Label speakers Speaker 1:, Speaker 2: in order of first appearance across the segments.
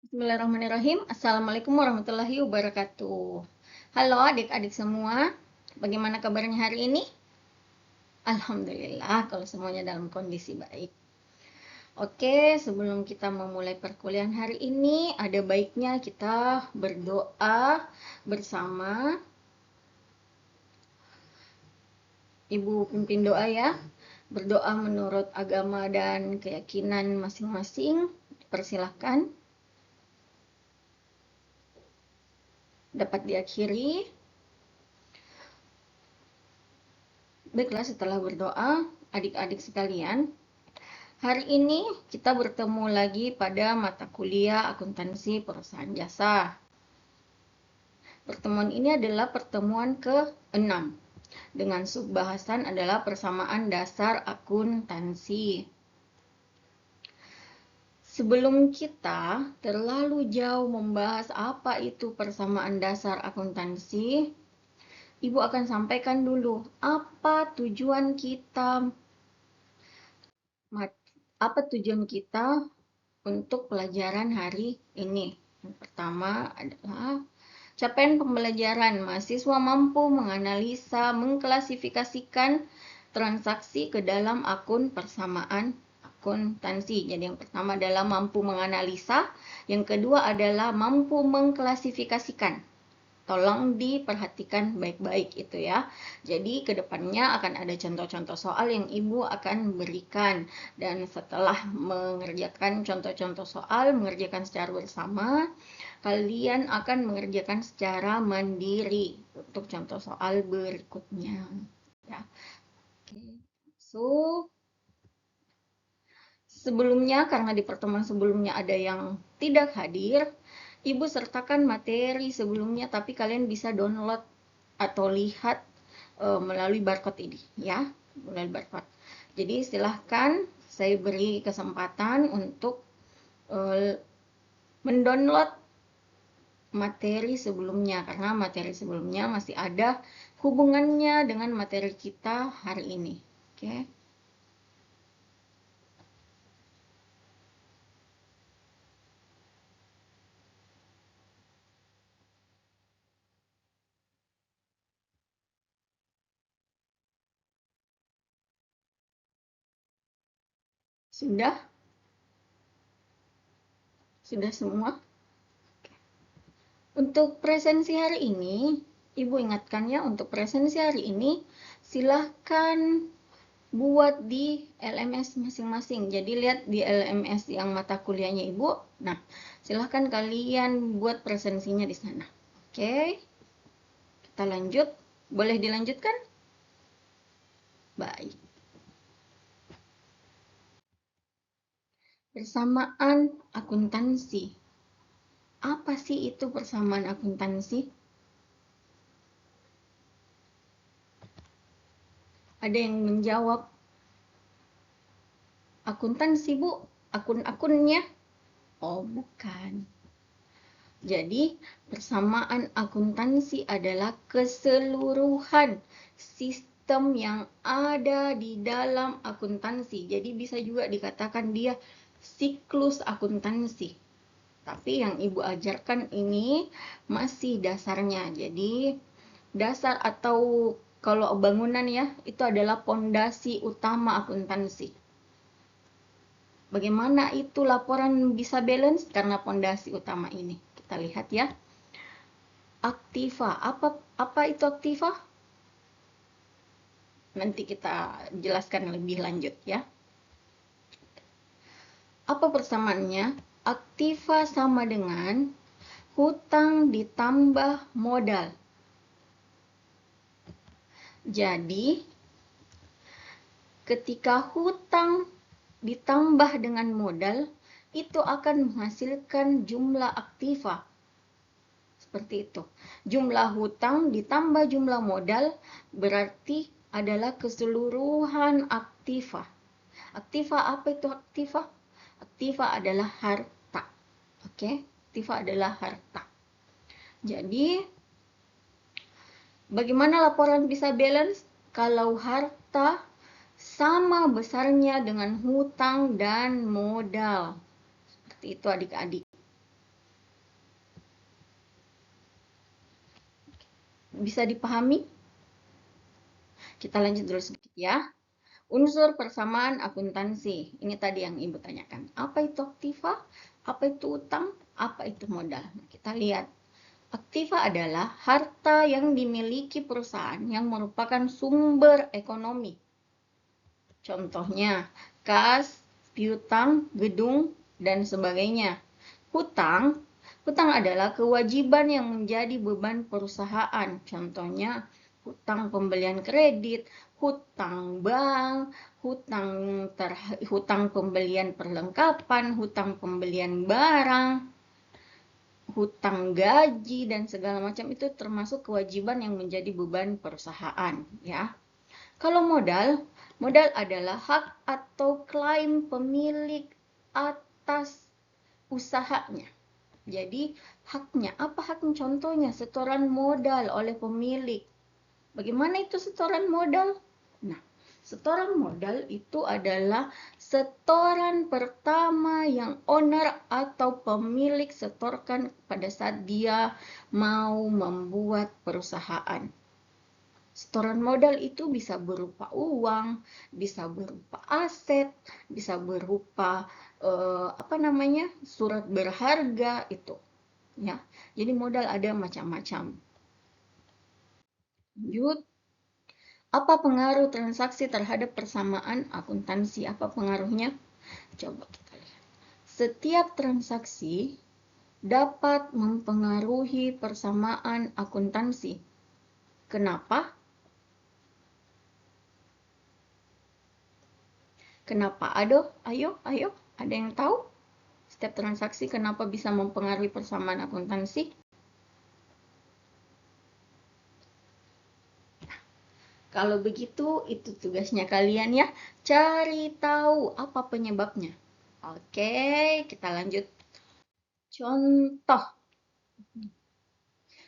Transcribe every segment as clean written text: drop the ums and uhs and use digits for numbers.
Speaker 1: Bismillahirrahmanirrahim. Assalamualaikum warahmatullahi wabarakatuh. Halo adik-adik semua, bagaimana kabarnya hari ini? Alhamdulillah kalau semuanya dalam kondisi baik. Oke, sebelum kita memulai perkuliahan hari ini, ada baiknya kita berdoa bersama. Ibu pimpin doa ya. Berdoa menurut agama dan keyakinan masing-masing. Persilahkan. Dapat diakhiri. Baiklah, setelah berdoa, adik-adik sekalian, hari ini kita bertemu lagi pada mata kuliah akuntansi perusahaan jasa. Pertemuan ini adalah pertemuan ke-6 dengan subbahasan adalah persamaan dasar akuntansi. Sebelum kita terlalu jauh membahas apa itu persamaan dasar akuntansi, Ibu akan sampaikan dulu apa tujuan kita untuk pelajaran hari ini. Yang pertama adalah capaian pembelajaran. Mahasiswa mampu menganalisa, mengklasifikasikan transaksi ke dalam akun persamaan akuntansi. Jadi yang pertama adalah mampu menganalisa, yang kedua adalah mampu mengklasifikasikan. Tolong diperhatikan baik-baik itu ya. Jadi kedepannya akan ada contoh-contoh soal yang Ibu akan berikan. Dan setelah mengerjakan contoh-contoh soal, mengerjakan secara bersama, kalian akan mengerjakan secara mandiri untuk contoh soal berikutnya. Ya. Oke. Sebelumnya, karena di pertemuan sebelumnya ada yang tidak hadir, Ibu sertakan materi sebelumnya, tapi kalian bisa download atau lihat melalui barcode ini, ya, melalui barcode. Jadi silahkan saya beri kesempatan untuk mendownload materi sebelumnya, karena materi sebelumnya masih ada hubungannya dengan materi kita hari ini. Oke. Sudah? Sudah semua? Untuk presensi hari ini, Ibu ingatkan ya, untuk presensi hari ini, silahkan buat di LMS masing-masing. Jadi lihat di LMS yang mata kuliahnya Ibu. Nah, silahkan kalian buat presensinya di sana. Oke, kita lanjut. Boleh dilanjutkan? Baik. Persamaan akuntansi. Apa sih itu persamaan akuntansi? Ada yang menjawab, akuntansi Bu, akun-akunnya. Oh, bukan. Jadi, persamaan akuntansi adalah keseluruhan sistem yang ada di dalam akuntansi. Jadi, bisa juga dikatakan dia siklus akuntansi. Tapi yang Ibu ajarkan ini masih dasarnya. Jadi, dasar atau kalau bangunan ya, itu adalah pondasi utama akuntansi. Bagaimana itu laporan bisa balance? Karena pondasi utama ini. Kita lihat ya. Aktiva. Apa itu aktiva? Nanti kita jelaskan lebih lanjut ya. Apa persamaannya? Aktiva sama dengan hutang ditambah modal. Jadi, ketika hutang ditambah dengan modal, itu akan menghasilkan jumlah aktiva. Seperti itu. Jumlah hutang ditambah jumlah modal berarti adalah keseluruhan aktiva. Aktiva apa itu aktiva? Aktiva adalah harta. Oke, aktiva adalah harta. Jadi, bagaimana laporan bisa balance? Kalau harta sama besarnya dengan hutang dan modal. Seperti itu adik-adik. Bisa dipahami? Kita lanjut dulu sedikit ya. Unsur persamaan akuntansi. Ini tadi yang Ibu tanyakan. Apa itu aktiva? Apa itu utang? Apa itu modal? Nah, kita lihat. Aktiva adalah harta yang dimiliki perusahaan yang merupakan sumber ekonomi. Contohnya, kas, piutang, gedung, dan sebagainya. Hutang, hutang adalah kewajiban yang menjadi beban perusahaan. Contohnya, hutang pembelian kredit, hutang bank, hutang pembelian perlengkapan, hutang pembelian barang, hutang gaji, dan segala macam itu termasuk kewajiban yang menjadi beban perusahaan, ya. Kalau modal, modal adalah hak atau klaim pemilik atas usahanya. Jadi, haknya, apa haknya? Contohnya, setoran modal oleh pemilik. Bagaimana itu setoran modal? Nah, setoran modal itu adalah setoran pertama yang owner atau pemilik setorkan pada saat dia mau membuat perusahaan. Setoran modal itu bisa berupa uang, bisa berupa aset, bisa berupa surat berharga itu. Ya, jadi modal ada macam-macam. Lanjut, apa pengaruh transaksi terhadap persamaan akuntansi? Apa pengaruhnya? Coba kita lihat. Setiap transaksi dapat mempengaruhi persamaan akuntansi. Kenapa? Kenapa? Ayo, ada yang tahu? Setiap transaksi kenapa bisa mempengaruhi persamaan akuntansi? Kalau begitu, itu tugasnya kalian ya. Cari tahu apa penyebabnya. Oke, kita lanjut. Contoh.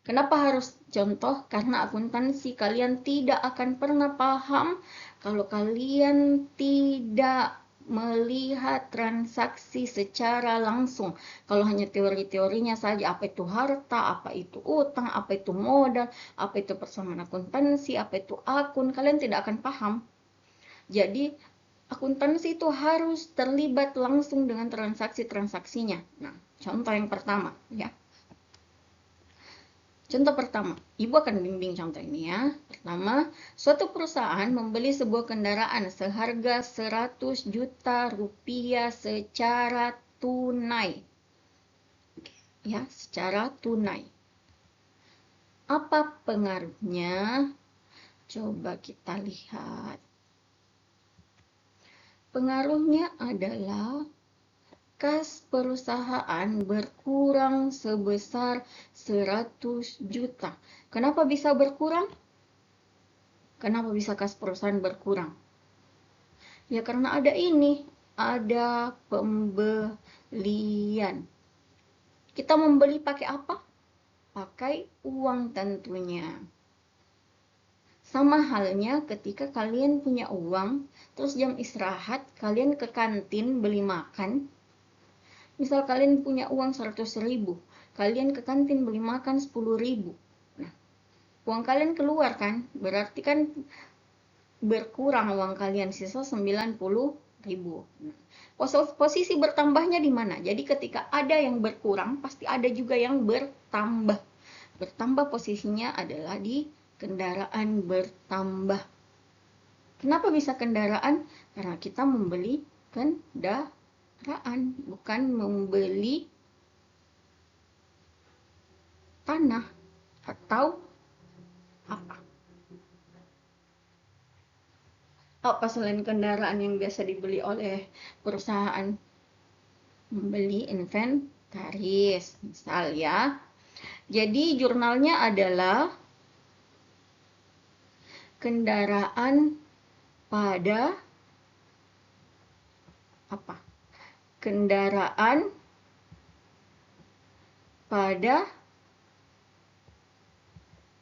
Speaker 1: Kenapa harus contoh? Karena akuntansi kalian tidak akan pernah paham kalau kalian tidak melihat transaksi secara langsung. Kalau hanya teori-teorinya saja, apa itu harta, apa itu utang, apa itu modal, apa itu persamaan akuntansi, apa itu akun, kalian tidak akan paham. Jadi, akuntansi itu harus terlibat langsung dengan transaksi-transaksinya. Nah, contoh yang pertama ya. Contoh pertama, Ibu akan bimbing contoh ini ya. Pertama, suatu perusahaan membeli sebuah kendaraan seharga 100 juta rupiah secara tunai. Ya, secara tunai. Apa pengaruhnya? Coba kita lihat. Pengaruhnya adalah kas perusahaan berkurang sebesar 100 juta. Kenapa bisa berkurang? Kenapa bisa kas perusahaan berkurang? Ya karena ada pembelian. Kita membeli pakai apa? Pakai uang tentunya. Sama halnya ketika kalian punya uang, terus jam istirahat, kalian ke kantin beli makan. Misal kalian punya uang 100.000, kalian ke kantin beli makan 10.000. Nah, uang kalian keluar kan? Berarti kan berkurang uang kalian, sisa 90.000. Nah, posisi bertambahnya di mana? Jadi ketika ada yang berkurang, pasti ada juga yang bertambah. Bertambah posisinya adalah di kendaraan bertambah. Kenapa bisa kendaraan? Karena kita membeli kendaraan, bukan membeli tanah atau apa. Apa selain kendaraan yang biasa dibeli oleh perusahaan? Membeli inventaris, misal ya. Jadi jurnalnya adalah kendaraan pada apa? Kendaraan pada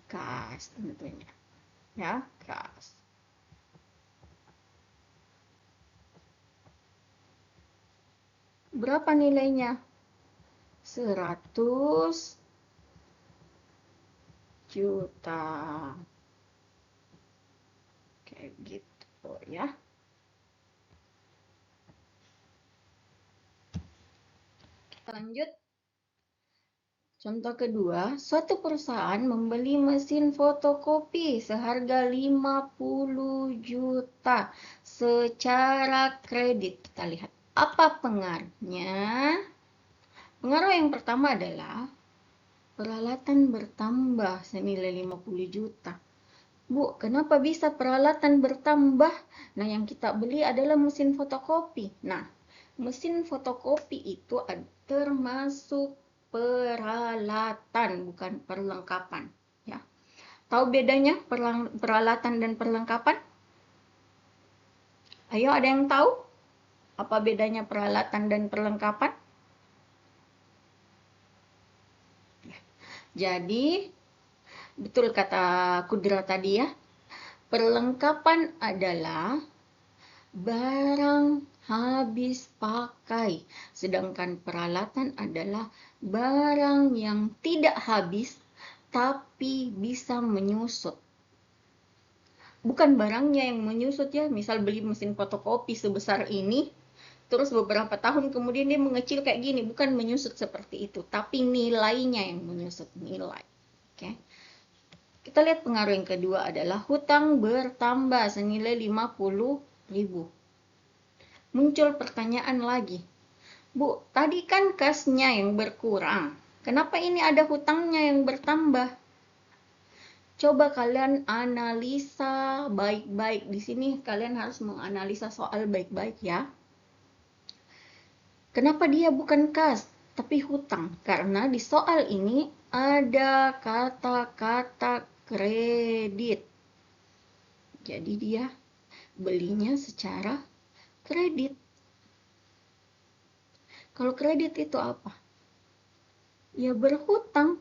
Speaker 1: kas tentunya. Ya, kas. Berapa nilainya? 100 juta. Kayak gitu ya. Kita lanjut. Contoh kedua, suatu perusahaan membeli mesin fotokopi seharga 50 juta secara kredit. Kita lihat apa pengaruhnya. Pengaruh yang pertama adalah peralatan bertambah senilai 50 juta. Bu, kenapa bisa peralatan bertambah? Nah, yang kita beli adalah mesin fotokopi. Nah, mesin fotokopi itu termasuk peralatan, bukan perlengkapan. Ya. Tahu bedanya peralatan dan perlengkapan? Ayo, ada yang tahu? Apa bedanya peralatan dan perlengkapan? Jadi, betul kata Kudra tadi ya, perlengkapan adalah barang habis pakai, sedangkan peralatan adalah barang yang tidak habis tapi bisa menyusut. Bukan barangnya yang menyusut ya, misal beli mesin fotokopi sebesar ini, terus beberapa tahun kemudian dia mengecil kayak gini, bukan menyusut seperti itu, tapi nilainya yang menyusut, nilai. Oke. Kita lihat pengaruh yang kedua adalah hutang bertambah senilai 50.000. Muncul pertanyaan lagi. Bu, tadi kan kasnya yang berkurang. Kenapa ini ada hutangnya yang bertambah? Coba kalian analisa baik-baik. Di sini kalian harus menganalisa soal baik-baik ya. Kenapa dia bukan kas, tapi hutang? Karena di soal ini ada kata-kata kredit. Jadi dia belinya secara kredit. Kalau kredit itu apa? Ya berhutang.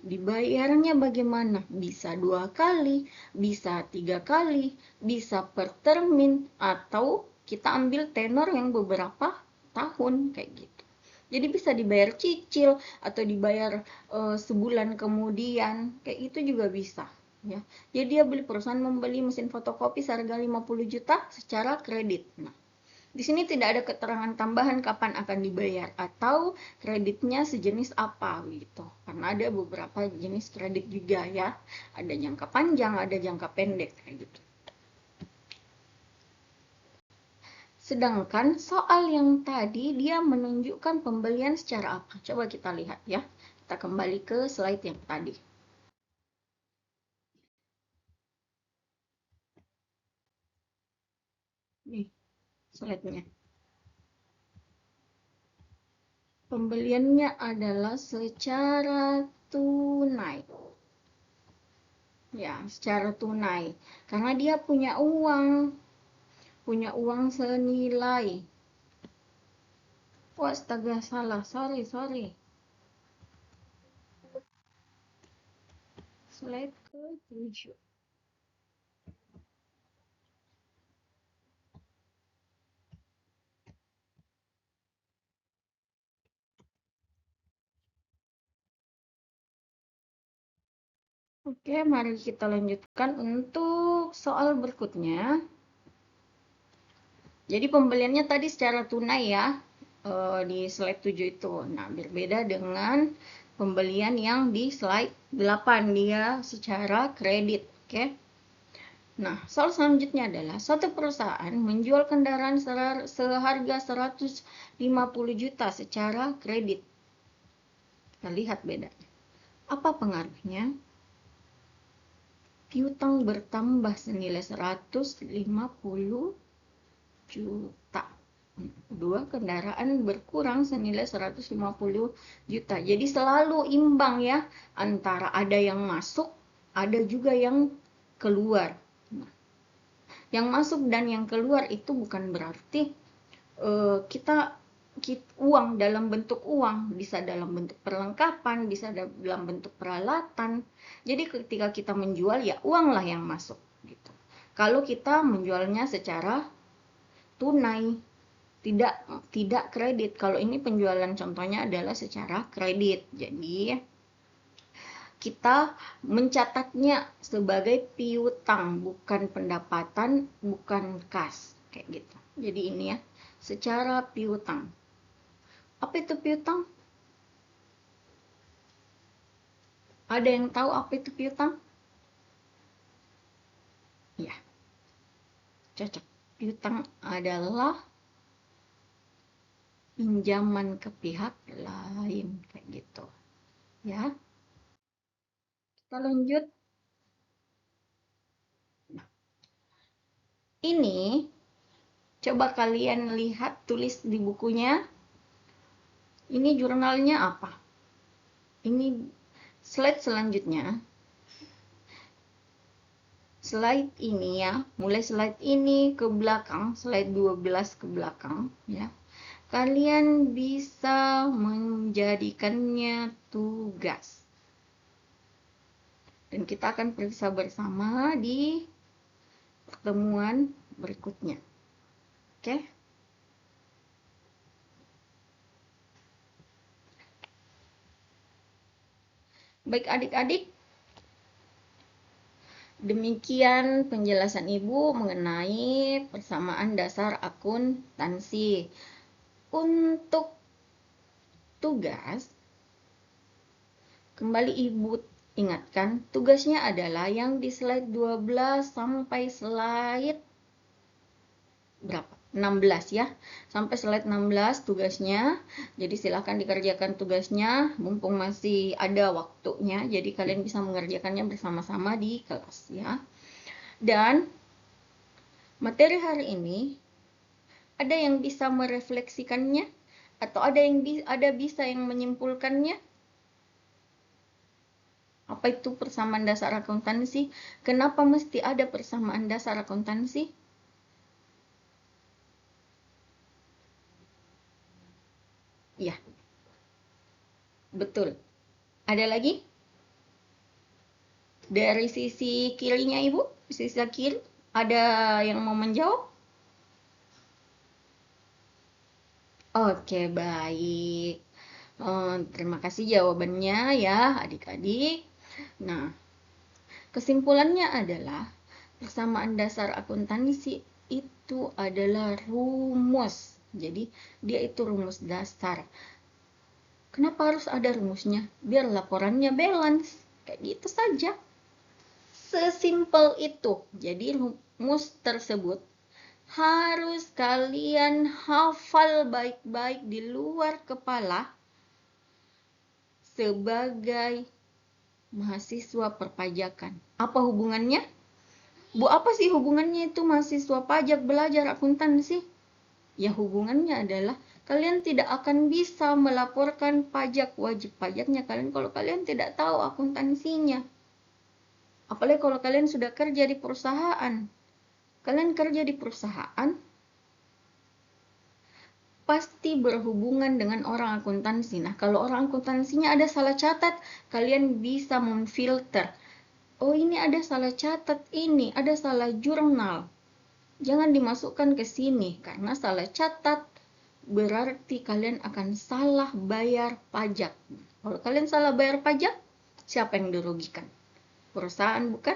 Speaker 1: Dibayarnya bagaimana? Bisa 2 kali, bisa 3 kali, bisa per termin, atau kita ambil tenor yang beberapa tahun kayak gitu. Jadi bisa dibayar cicil atau dibayar sebulan kemudian, kayak itu juga bisa. Ya. Jadi dia perusahaan membeli mesin fotokopi seharga 50 juta secara kredit. Nah, di sini tidak ada keterangan tambahan kapan akan dibayar atau kreditnya sejenis apa gitu. Karena ada beberapa jenis kredit juga ya. Ada jangka panjang, ada jangka pendek kayak gitu. Sedangkan soal yang tadi dia menunjukkan pembelian secara apa? Coba kita lihat ya. Kita kembali ke slide yang tadi. Nih, slide-nya. Pembeliannya adalah secara tunai. Ya, secara tunai. Karena dia punya uang senilai. Wah, astaga, salah. Sorry. Slide ke-7. Oke, mari kita lanjutkan untuk soal berikutnya. Jadi pembeliannya tadi secara tunai ya, di slide 7 itu. Nah, berbeda dengan pembelian yang di slide 8, dia secara kredit. Oke. Nah, soal selanjutnya adalah satu perusahaan menjual kendaraan seharga 150 juta secara kredit. Kita lihat bedanya. Apa pengaruhnya? Piutang bertambah senilai 150 juta. Dua kendaraan berkurang senilai 150 juta. Jadi selalu imbang ya, antara ada yang masuk, ada juga yang keluar. Nah, yang masuk dan yang keluar itu bukan berarti kita uang dalam bentuk uang, bisa dalam bentuk perlengkapan, bisa dalam bentuk peralatan. Jadi ketika kita menjual ya uanglah yang masuk gitu. Kalau kita menjualnya secara tunai, tidak kredit. Kalau ini penjualan contohnya adalah secara kredit. Jadi kita mencatatnya sebagai piutang, bukan pendapatan, bukan kas, kayak gitu. Jadi ini ya, secara piutang. Apa itu piutang? Ada yang tahu apa itu piutang? Ya, cocok. Piutang adalah pinjaman ke pihak lain, kayak gitu. Ya, kita lanjut. Ini coba kalian lihat, tulis di bukunya. Ini jurnalnya apa? Ini slide selanjutnya. Slide ini ya, mulai slide ini ke belakang, slide 12 ke belakang ya. Kalian bisa menjadikannya tugas. Dan kita akan periksa bersama di pertemuan berikutnya. Oke? Baik adik-adik, demikian penjelasan Ibu mengenai persamaan dasar akuntansi. Untuk tugas, kembali Ibu ingatkan, tugasnya adalah yang di slide 12 sampai slide berapa? 16 ya. Sampai slide 16 tugasnya. Jadi silahkan dikerjakan tugasnya, mumpung masih ada waktunya. Jadi kalian bisa mengerjakannya bersama-sama di kelas ya. Dan materi hari ini ada yang bisa merefleksikannya atau ada bisa yang menyimpulkannya. Apa itu persamaan dasar akuntansi? Kenapa mesti ada persamaan dasar akuntansi? Ya, betul. Ada lagi? Dari sisi kirinya Ibu, sisi kiri, ada yang mau menjawab? Oke, baik. Terima kasih jawabannya ya adik-adik. Nah, kesimpulannya adalah persamaan dasar akuntansi itu adalah rumus. Jadi, dia itu rumus dasar. Kenapa harus ada rumusnya? Biar laporannya balance. Kayak gitu saja. Sesimpel itu. Jadi, rumus tersebut harus kalian hafal baik-baik di luar kepala sebagai mahasiswa perpajakan. Apa hubungannya? Bu, apa sih hubungannya itu mahasiswa pajak belajar akuntansi? Ya, hubungannya adalah kalian tidak akan bisa melaporkan pajak wajib pajaknya kalian kalau kalian tidak tahu akuntansinya. Apalagi kalau kalian sudah kerja di perusahaan. Kalian kerja di perusahaan, pasti berhubungan dengan orang akuntansi. Nah, kalau orang akuntansinya ada salah catat, kalian bisa memfilter. Oh, ini ada salah catat, ini ada salah jurnal. Jangan dimasukkan ke sini, karena salah catat berarti kalian akan salah bayar pajak. Kalau kalian salah bayar pajak, siapa yang dirugikan? Perusahaan, bukan?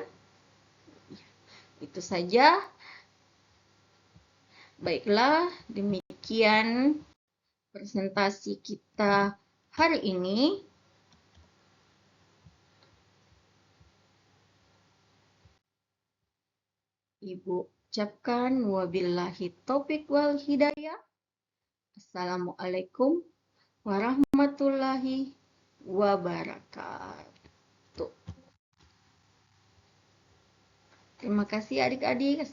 Speaker 1: Itu saja. Baiklah, demikian presentasi kita hari ini. Ibu ucapkan wabillahi taufiq wal hidayah. Assalamualaikum warahmatullahi wabarakatuh. Terima kasih adik-adik.